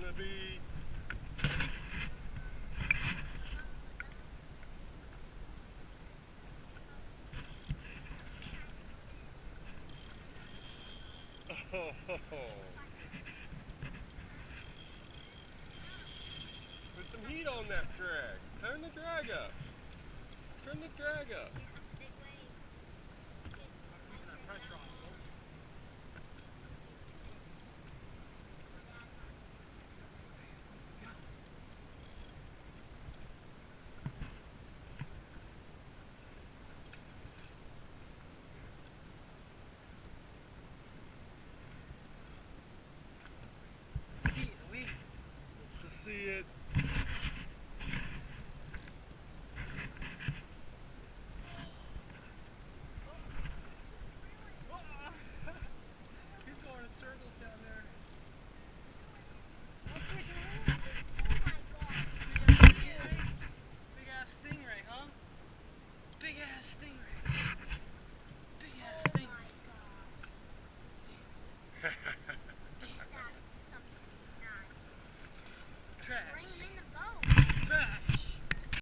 gonna be. Oh, put some heat on that drag. Turn the drag up. Turn the drag up. To see it